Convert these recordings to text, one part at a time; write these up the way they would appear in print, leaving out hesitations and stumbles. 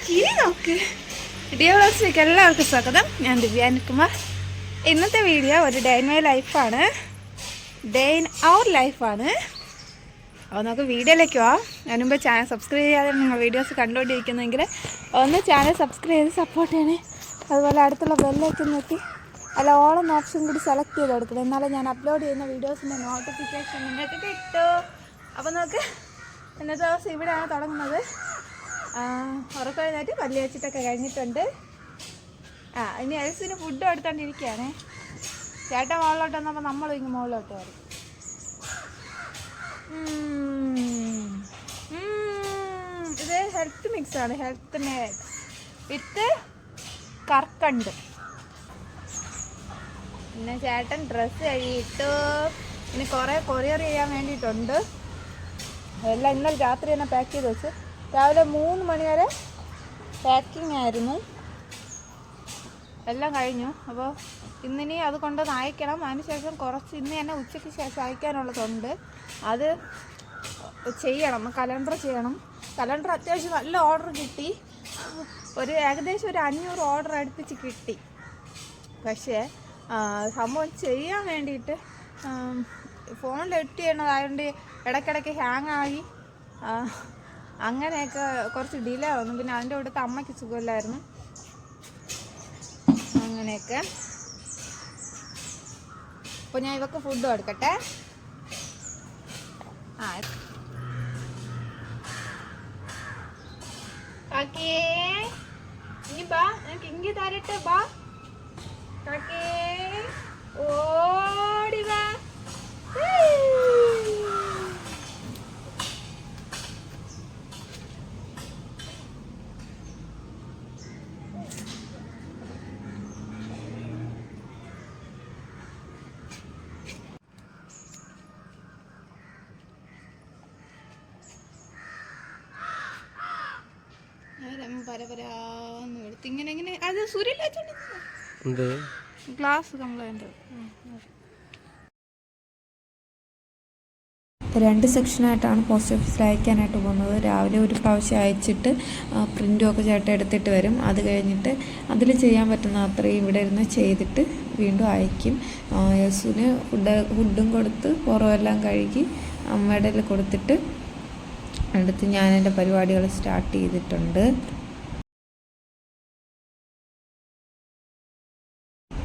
ചിരി നോക്ക്. ഡിയോ വ്ളോഗ്സിലേക്ക് എല്ലാവർക്കും സ്വാഗതം. ഞാൻ ദിവ്യാനിക്കുമാർ. ഇന്നത്തെ വീഡിയോ ഒരു ഡേ ഇൻ മൈ ലൈഫാണ്, ഡേ ഇൻ അവർ ലൈഫാണ്. അപ്പോൾ നമുക്ക് വീഡിയോയിലേക്ക് പോവാം. അതിന് മുമ്പ് ചാനൽ സബ്സ്ക്രൈബ് ചെയ്യാതെ നിങ്ങൾ വീഡിയോസ് കണ്ടുകൊണ്ടിരിക്കുന്നെങ്കിൽ ഒന്ന് ചാനൽ സബ്സ്ക്രൈബ് ചെയ്ത് സപ്പോർട്ട് ചെയ്യണേ. അതുപോലെ അടുത്തുള്ള ബെല്ലൊക്കെ നോക്കി അല്ല ഓളം ഓപ്ഷൻ കൂടി സെലക്ട് ചെയ്ത് കൊടുക്കണം, എന്നാലും ഞാൻ അപ്ലോഡ് ചെയ്യുന്ന വീഡിയോസിൻ്റെ നോട്ടിഫിക്കേഷൻ നിങ്ങൾക്ക് കിട്ടും. അപ്പോൾ നമുക്ക് ഇന്നത്തെ ദിവസം ഇവിടെയാണ് തുടങ്ങുന്നത്. ഉറക്കം എഴുന്നേറ്റ് പല്ല് വെച്ചിട്ടൊക്കെ കഴിഞ്ഞിട്ടുണ്ട്. ഇനി എൽസിന് ഫുഡ് എടുത്തോണ്ടിരിക്കുകയാണ്. ചേട്ടൻ മുകളിലോട്ട് വന്നപ്പോൾ നമ്മളും ഇങ്ങ് മുകളിലോട്ട് വരും. ഇത് ഹെൽത്ത് മിക്സാണ്, ഹെൽത്ത് മിക്സ് വിത്ത് കർക്കണ്ട്. പിന്നെ ചേട്ടൻ ഡ്രസ്സ് കഴുകിയിട്ടു. ഇനി കുറേ കൊറിയർ ചെയ്യാൻ വേണ്ടിയിട്ടുണ്ട്. എല്ലാം ഇന്നലെ രാത്രി തന്നെ പാക്ക് ചെയ്ത് വെച്ച്. രാവിലെ 3 മണി വരെ പാക്കിംഗ് ആയിരുന്നു, എല്ലാം കഴിഞ്ഞു. അപ്പോൾ ഇന്നിനി അത് കൊണ്ടൊന്ന് അയക്കണം. അതിനുശേഷം കുറച്ച് ഇന്ന് തന്നെ ഉച്ചയ്ക്ക് ശേഷം അയക്കാനുള്ളതുണ്ട്. അത് ചെയ്യണം, കലണ്ടർ ചെയ്യണം. കലണ്ടർ അത്യാവശ്യം നല്ല ഓർഡർ കിട്ടി. ഏകദേശം ഒരു 500 ഓർഡർ അടുപ്പിച്ച് കിട്ടി. പക്ഷേ സംഭവം ചെയ്യാൻ വേണ്ടിയിട്ട് ഫോണിൽ എഡിറ്റ് ചെയ്യണതായതുകൊണ്ട് ഇടയ്ക്കിടയ്ക്ക് ഹാങ് ആയി അങ്ങനെയൊക്കെ കുറച്ച് ഡിലേ വന്നു. പിന്നെ അതിൻ്റെ കൂടെ അമ്മയ്ക്ക് സുഖമില്ലായിരുന്നു, അങ്ങനെയൊക്കെ. അപ്പോൾ ഞാൻ ഇവക്ക് ഫുഡ് കൊടുക്കട്ടെ. കാക്കേ ഇനി ബാ, എനിക്ക് ഇങ്ങി തരട്ടെ. ബാ കാക്കേ, ഓടി വാ. പരപരാന്ന് എടുത്ത് ഇങ്ങനെ ഇങ്ങനെ അത് സൂര്യല്ല ഗ്ലാസ് കംപ്ലൈന്റ്. 2 സെക്ഷനായിട്ടാണ് പോസ്റ്റ് ഓഫീസിൽ അയക്കാനായിട്ട് പോകുന്നത്. രാവിലെ ഒരു പ്രാവശ്യം അയച്ചിട്ട് പ്രിൻറ്റും ഒക്കെ ചേട്ടൻ എടുത്തിട്ട് വരും. അത് കഴിഞ്ഞിട്ട് അതിൽ ചെയ്യാൻ പറ്റുന്ന അത്രയും ഇവിടെ ഇരുന്ന് ചെയ്തിട്ട് വീണ്ടും അയക്കും. യേസുവിന് ഫുഡും കൊടുത്ത് പുറമെല്ലാം കഴുകി അമ്മയുടെ കൊടുത്തിട്ട് അടുത്ത് ഞാൻ എൻ്റെ പരിപാടികൾ സ്റ്റാർട്ട് ചെയ്തിട്ടുണ്ട്.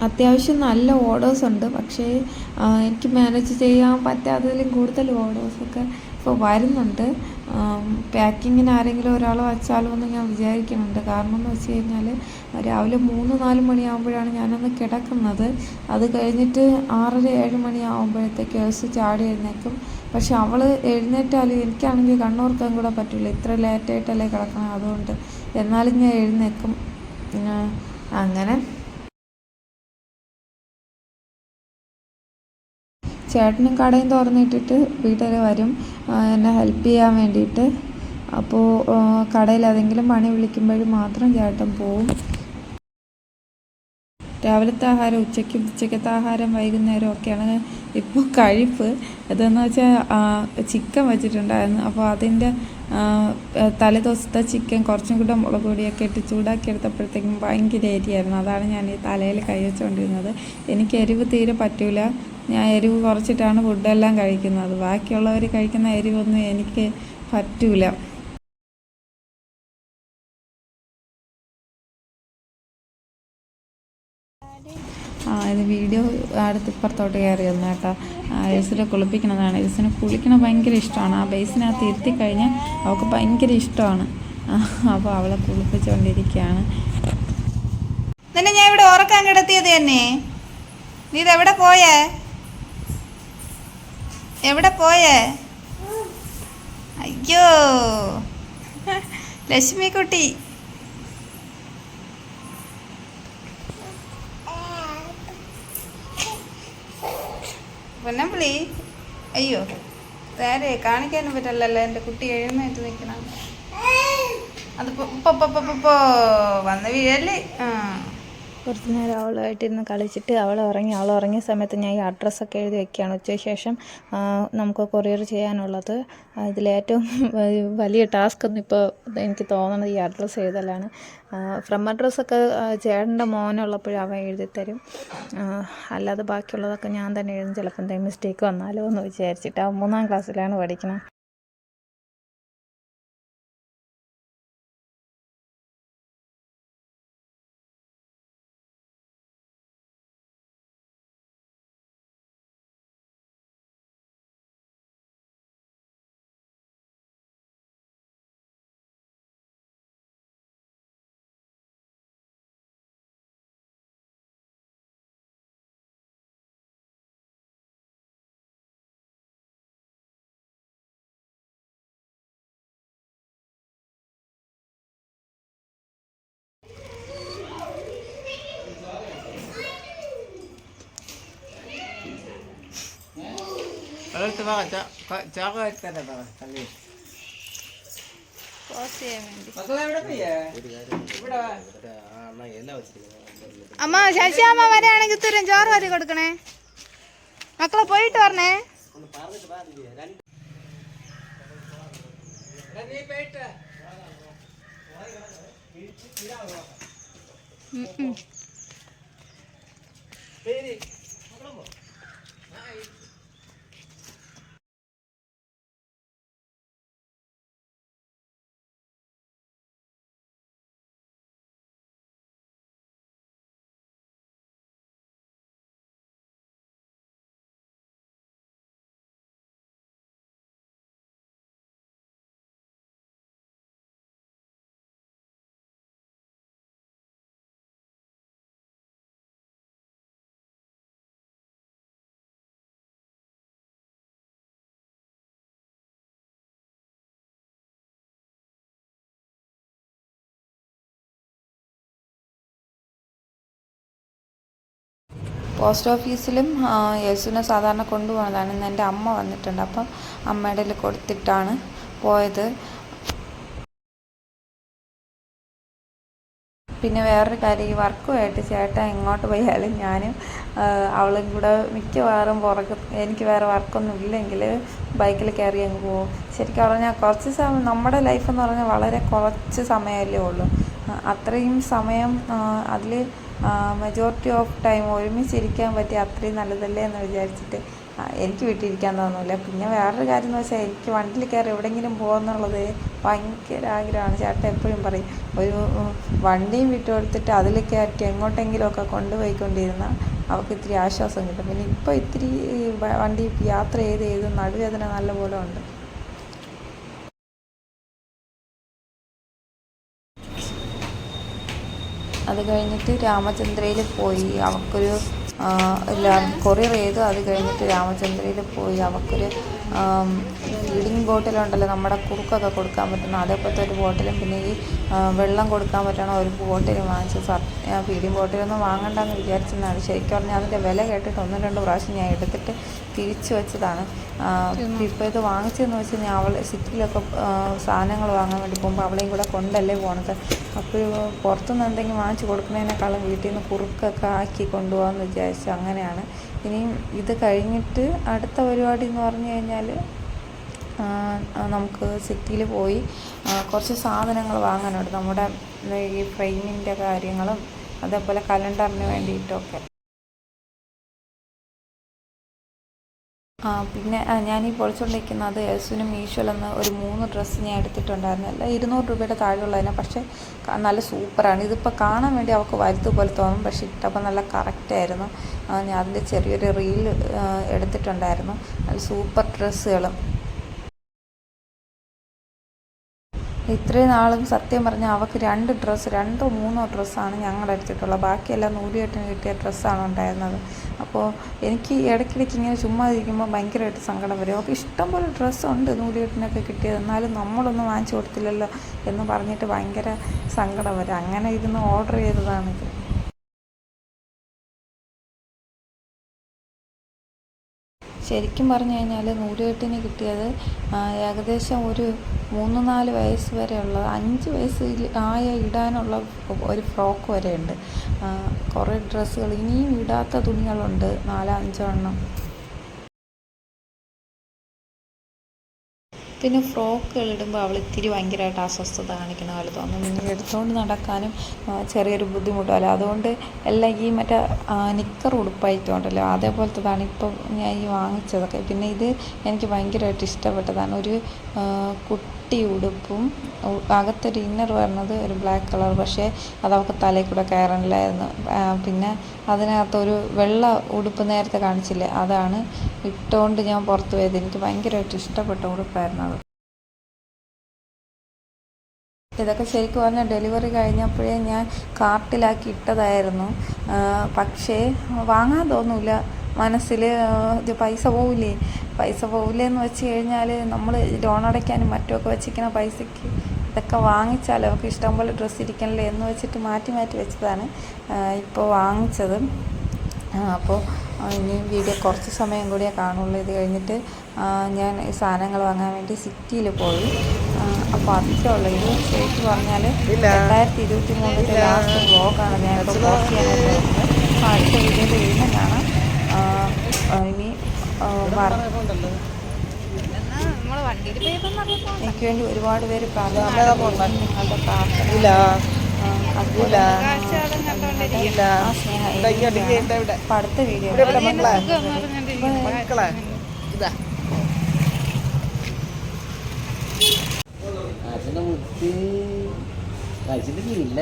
അത്യാവശ്യം നല്ല ഓർഡേഴ്സ് ഉണ്ട്, പക്ഷേ എനിക്ക് മാനേജ് ചെയ്യാൻ പറ്റാത്തതിലും കൂടുതൽ ഓർഡേഴ്സൊക്കെ ഇപ്പോൾ വരുന്നുണ്ട്. പാക്കിങ്ങിന് ആരെങ്കിലും ഒരാൾ വച്ചാലോ എന്ന് ഞാൻ വിചാരിക്കുന്നുണ്ട്. കാരണം എന്ന് വെച്ച് കഴിഞ്ഞാൽ രാവിലെ 3-4 മണിയാകുമ്പോഴാണ് ഞാനൊന്ന് കിടക്കുന്നത്. അത് കഴിഞ്ഞിട്ട് 6-7 മണിയാകുമ്പോഴത്തേക്ക് ഏഴ്സ് ചാടി എഴുന്നേക്കും. പക്ഷെ അവൾ എഴുന്നേറ്റാലും എനിക്കാണെങ്കിൽ കണ്ണോർക്കാൻ കൂടെ പറ്റില്ല, ഇത്ര ലേറ്റായിട്ടല്ലേ കിടക്കണം. അതുകൊണ്ട് എന്നാലും ഞാൻ എഴുന്നേക്കും. അങ്ങനെ ചേട്ടനും കടയും തുറന്നിട്ടിട്ട് വീട്ടിൽ വരും എന്നെ ഹെൽപ്പ് ചെയ്യാൻ വേണ്ടിയിട്ട്. അപ്പോൾ കടയിൽ ഏതെങ്കിലും പണി വിളിക്കുമ്പോഴും മാത്രം ചേട്ടൻ പോവും. രാവിലത്തെ ആഹാരം ഉച്ചക്കത്തെ ആഹാരം വൈകുന്നേരം ഒക്കെയാണ് ഇപ്പോൾ കഴിപ്പ്. ഇതെന്ന് വെച്ചാൽ ചിക്കൻ വെച്ചിട്ടുണ്ടായിരുന്നു. അപ്പോൾ അതിൻ്റെ തലേദിവസത്തെ ചിക്കൻ കുറച്ചും കൂടെ മുളക് പൊടിയൊക്കെ ഇട്ട് ചൂടാക്കി എടുത്തപ്പോഴത്തേക്കും ഭയങ്കര എരിയായിരുന്നു. അതാണ് ഞാൻ ഈ തലയിൽ കൈ വെച്ചുകൊണ്ടിരുന്നത്. എനിക്ക് എരിവ് തീരെ പറ്റൂല. ഞാൻ എരിവ് കുറച്ചിട്ടാണ് ഫുഡെല്ലാം കഴിക്കുന്നത്. ബാക്കിയുള്ളവർ കഴിക്കുന്ന എരിവൊന്നും എനിക്ക് പറ്റൂല. ഇത് വീഡിയോ അടുത്തിപ്പുറത്തോട്ട് കയറി വന്നു കേട്ടോ. എൽസിനെ കുളിപ്പിക്കുന്നതാണ്. എൽസിനെ കുളിക്കണം ഭയങ്കര ഇഷ്ടമാണ്. ആ ബേസിനകത്ത് എത്തിക്കഴിഞ്ഞാൽ അവൾക്ക് ഭയങ്കര ഇഷ്ടമാണ്. അപ്പോൾ അവളെ കുളിപ്പിച്ചുകൊണ്ടിരിക്കുകയാണ്. നിന്നെ ഞാൻ ഇവിടെ ഉറക്കാൻ കിടത്തിയത് തന്നെ. നീ ഇതെവിടെ പോയേ? എവിടെ പോയേ? അയ്യോ ലക്ഷ്മി കുട്ടി, പൊന്നമ്പിളി. അയ്യോ നേരെ കാണിക്കാനും പറ്റല്ലല്ലോ, എൻ്റെ കുട്ടി എഴുന്നേറ്റ് നിൽക്കണം. അത് ഇപ്പൊ വന്ന് വീഴല്ലേ. കുറച്ച് നേരം അവളുമായിട്ടിരുന്ന് കളിച്ചിട്ട് അവൾ ഉറങ്ങിയ സമയത്ത് ഞാൻ ഈ അഡ്രസ്സൊക്കെ എഴുതി വെക്കുകയാണ്. ഉച്ചയ്ക്ക് ശേഷം നമുക്ക് കൊറിയർ ചെയ്യാനുള്ളത്. ഇതിലേറ്റവും വലിയ ടാസ്ക് ഒന്നും ഇപ്പോൾ എനിക്ക് തോന്നുന്നത് ഈ അഡ്രസ്സ് എഴുതലാണ്. ഫ്രം അഡ്രസ്സൊക്കെ ചേട്ടൻ്റെ മോനുള്ളപ്പോഴും അവൻ എഴുതിത്തരും. അല്ലാതെ ബാക്കിയുള്ളതൊക്കെ ഞാൻ തന്നെ എഴുതും. ചിലപ്പോൾ എന്തെങ്കിലും മിസ്റ്റേക്ക് വന്നാലോ എന്ന് വിചാരിച്ചിട്ട്. അവൻ 3ാം ക്ലാസ്സിലാണ് പഠിക്കുന്നത്. അമ്മ ശശിയമ്മ വരെയാണെങ്കിൽ തരും ചോറ് വരി കൊടുക്കണേ. മക്കളെ പോയിട്ട് പറഞ്ഞേ. പോസ്റ്റ് ഓഫീസിലും യേശുവിനെ സാധാരണ കൊണ്ടുപോകുന്നതാണ്. ഇന്ന് എൻ്റെ അമ്മ വന്നിട്ടുണ്ട്. അപ്പം അമ്മയുടെ കയ്യിൽ കൊടുത്തിട്ടാണ് പോയത്. പിന്നെ വേറൊരു കാര്യം, ഈ വർക്കുമായിട്ട് ചേട്ടൻ എങ്ങോട്ട് പോയാലും ഞാനും അവളും കൂടെ മിക്കവാറും എനിക്ക് വേറെ വർക്കൊന്നും ഇല്ലെങ്കിൽ ബൈക്കിൽ കയറി അങ്ങ് പോകും. ശരിക്കും പറഞ്ഞാൽ കുറച്ച് സമയം, നമ്മുടെ ലൈഫ് എന്ന് പറഞ്ഞാൽ വളരെ കുറച്ച് സമയമല്ലേ ഉള്ളൂ. അത്രയും സമയം അതിൽ മെജോറിറ്റി ഓഫ് ടൈം ഒരുമിച്ചിരിക്കാൻ പറ്റിയ അത്രയും നല്ലതല്ലേ എന്ന് വിചാരിച്ചിട്ട് എനിക്ക് വീട്ടിലിരിക്കാൻ തോന്നില്ല. പിന്നെ വേറൊരു കാര്യം എന്ന് വെച്ചാൽ എനിക്ക് വണ്ടിയിൽ കയറി എവിടെയെങ്കിലും പോകുന്നുള്ളത് ഭയങ്കര ആഗ്രഹമാണ്. ചേട്ടൻ എപ്പോഴും പറയും ഒരു വണ്ടിയും വിട്ടു കൊടുത്തിട്ട് അതിൽ കയറ്റി എങ്ങോട്ടെങ്കിലുമൊക്കെ കൊണ്ടുപോയിക്കൊണ്ടിരുന്നാൽ അവൾക്ക് ഇത്തിരി ആശ്വാസം കിട്ടും. പിന്നെ ഇപ്പോൾ ഇത്തിരി വണ്ടി യാത്ര ചെയ്ത് നടുവേദന നല്ലപോലെ ഉണ്ട്. അത് കഴിഞ്ഞിട്ട് രാമചന്ദ്രയിൽ പോയി അവൾക്കൊരു കൊറിയർ ചെയ്തു. അത് കഴിഞ്ഞിട്ട് രാമചന്ദ്രയിൽ പോയി അവൾക്കൊരു ഫീഡിങ് ബോട്ടിലുണ്ടല്ലോ, നമ്മുടെ കുറുക്കൊക്കെ കൊടുക്കാൻ പറ്റുന്ന അതേപോലത്തെ ഒരു ബോട്ടിലും പിന്നെ ഈ വെള്ളം കൊടുക്കാൻ പറ്റണ ഒരു ബോട്ടിലും വാങ്ങിച്ചു. ഫീഡിങ് ബോട്ടിലൊന്നും വാങ്ങണ്ടെന്ന് വിചാരിച്ചതാണ്. ശരിക്കും പറഞ്ഞാൽ അതിൻ്റെ വില കേട്ടിട്ട് 1-2 പ്രാവശ്യം ഞാൻ എടുത്തിട്ട് തിരിച്ചു വെച്ചതാണ്. ഇപ്പോൾ ഇത് വാങ്ങിച്ചതെന്ന് വെച്ച് കഴിഞ്ഞാൽ അവൾ സിറ്റിയിലൊക്കെ സാധനങ്ങൾ വാങ്ങാൻ വേണ്ടി പോകുമ്പോൾ അവളെയും കൂടെ കൊണ്ടല്ലേ പോണത്. അപ്പോൾ പുറത്തുനിന്ന് എന്തെങ്കിലും വാങ്ങിച്ച് കൊടുക്കുന്നതിനേക്കാളും വീട്ടിൽ നിന്ന് കുറുക്കൊക്കെ ആക്കി കൊണ്ടുപോകാമെന്ന് വിചാരിച്ചു. അങ്ങനെയാണ്. ഇനിയും ഇത് കഴിഞ്ഞിട്ട് അടുത്ത പരിപാടി എന്ന് പറഞ്ഞു കഴിഞ്ഞാൽ നമുക്ക് സിറ്റിയിൽ പോയി കുറച്ച് സാധനങ്ങൾ വാങ്ങാനുണ്ട്. നമ്മുടെ ഈ ഫ്രെയിമിൻ്റെ കാര്യങ്ങളും അതേപോലെ കലണ്ടറിന് വേണ്ടിയിട്ടൊക്കെ. പിന്നെ ഞാനീ പൊളിച്ചുകൊണ്ടിരിക്കുന്നത് യേശുവിനും മീഷോയിലെന്ന് ഒരു 3 ഡ്രസ്സ് ഞാൻ എടുത്തിട്ടുണ്ടായിരുന്നു. എല്ലാം 200 രൂപയുടെ താഴെയുള്ളതിനെ, പക്ഷേ നല്ല സൂപ്പറാണ്. ഇതിപ്പോൾ കാണാൻ വേണ്ടി അവൾക്ക് വലുതുപോലെ തോന്നും, പക്ഷേ ഇട്ടപ്പോൾ നല്ല കറക്റ്റായിരുന്നു. ഞാൻ അതിൻ്റെ ചെറിയൊരു റീൽ എടുത്തിട്ടുണ്ടായിരുന്നു. നല്ല സൂപ്പർ ഡ്രസ്സുകളും. ഇത്രയും നാളും സത്യം പറഞ്ഞാൽ അവൾക്ക് 2 ഡ്രസ്സ് 2-3 ഡ്രസ്സാണ് ഞങ്ങൾ എടുത്തിട്ടുള്ളത്. ബാക്കിയെല്ലാം നൂലുകെട്ടിന് കിട്ടിയ ഡ്രസ്സാണ് ഉണ്ടായിരുന്നത്. അപ്പോൾ എനിക്ക് ഇടയ്ക്കിടയ്ക്ക് ഇങ്ങനെ ചുമ്മാ ഇരിക്കുമ്പോൾ ഭയങ്കരമായിട്ട് സങ്കടം വരും. അവൾക്ക് ഇഷ്ടംപോലെ ഡ്രസ്സുണ്ട് നൂലുകെട്ടിനൊക്കെ കിട്ടിയത്, എന്നാലും നമ്മളൊന്നും വാങ്ങിച്ചു കൊടുത്തില്ലല്ലോ എന്ന് പറഞ്ഞിട്ട് ഭയങ്കര സങ്കടം വരും. അങ്ങനെ ഇരുന്ന് ഓർഡർ ചെയ്തതാണിത്. ശരിക്കും പറഞ്ഞു കഴിഞ്ഞാൽ നൂലുകെട്ടിന് കിട്ടിയത് ഏകദേശം ഒരു 3-4 വയസ്സ് വരെയുള്ള 5 വയസ്സ് ഇടാനുള്ള ഒരു ഫ്രോക്ക് വരെ ഉണ്ട്. കുറേ ഡ്രസ്സുകൾ ഇനിയും ഇടാത്ത തുണികളുണ്ട് 4-5 എണ്ണം. പിന്നെ ഫ്രോക്കുകൾ ഇടുമ്പോൾ അവൾ ഇത്തിരി ഭയങ്കരമായിട്ട് അസ്വസ്ഥത കാണിക്കുന്ന പോലെ തോന്നും. പിന്നെ എടുത്തുകൊണ്ട് നടക്കാനും ചെറിയൊരു ബുദ്ധിമുട്ടല്ല. അതുകൊണ്ട് എല്ലാം ഈ മറ്റേ നിക്കർ ഉടുപ്പായിട്ടുണ്ടല്ലോ അതേപോലത്തതാണ് ഇപ്പം ഞാൻ ഈ വാങ്ങിച്ചതൊക്കെ. പിന്നെ ഇത് എനിക്ക് ഭയങ്കരമായിട്ട് ഇഷ്ടപ്പെട്ടതാണ്. ഒരു കുട്ടി ഉടുപ്പും അകത്തൊരു ഇന്നർ വരുന്നത് ഒരു ബ്ലാക്ക് കളർ, പക്ഷേ അത് അവൾക്ക് തലയിൽ കൂടെ കയറണില്ലായിരുന്നു. പിന്നെ അതിനകത്തൊരു വെള്ള ഉടുപ്പ് നേരത്തെ കാണിച്ചില്ലേ, അതാണ് ഇട്ടുകൊണ്ട് ഞാൻ പുറത്ത് പോയത്. എനിക്ക് ഭയങ്കരമായിട്ട് ഇഷ്ടപ്പെട്ട ഉടുപ്പായിരുന്നു അത്. ഇതൊക്കെ ശരിക്കും പറഞ്ഞാൽ ഡെലിവറി കഴിഞ്ഞപ്പോഴേ ഞാൻ കാർട്ടിലാക്കി ഇട്ടതായിരുന്നു. പക്ഷേ വാങ്ങാൻ തോന്നില്ല മനസ്സിൽ. ഇത് പൈസ പോവില്ലേ എന്ന് വെച്ച് കഴിഞ്ഞാൽ നമ്മൾ ലോൺ അടയ്ക്കാനും മറ്റുമൊക്കെ വെച്ചിരിക്കുന്ന പൈസയ്ക്ക് ഇതൊക്കെ വാങ്ങിച്ചാൽ അവർക്ക് ഇഷ്ടംപോലെ ഡ്രസ്സ് ഇരിക്കണല്ലേ എന്ന് വെച്ചിട്ട് മാറ്റി വെച്ചതാണ് ഇപ്പോൾ വാങ്ങിച്ചത്. അപ്പോൾ ഇനിയും വീഡിയോ കുറച്ച് സമയം കൂടിയേ കാണുള്ളൂ. ഇത് കഴിഞ്ഞിട്ട് ഞാൻ ഈ സാധനങ്ങൾ വാങ്ങാൻ വേണ്ടി സിറ്റിയിൽ പോയി. അപ്പോൾ അത്രയുള്ള ഇത് ശരിക്കും പറഞ്ഞാൽ 2023 ലാസ്റ്റ് വ്ലോഗാണ് ഞാനിപ്പോൾ പോസ്റ്റ് ചെയ്യാനായിട്ട് വരുന്നത്. അടുത്ത വീഡിയോയിൽ വീണ്ടും കാണാം. ഇനി എനിക്ക് വേണ്ടി ഒരുപാട് പേര് പ്രാർത്ഥന, നിങ്ങളുടെ പ്രാർത്ഥന അടുത്ത വീഡിയോ കഴിച്ചിട്ടില്ല.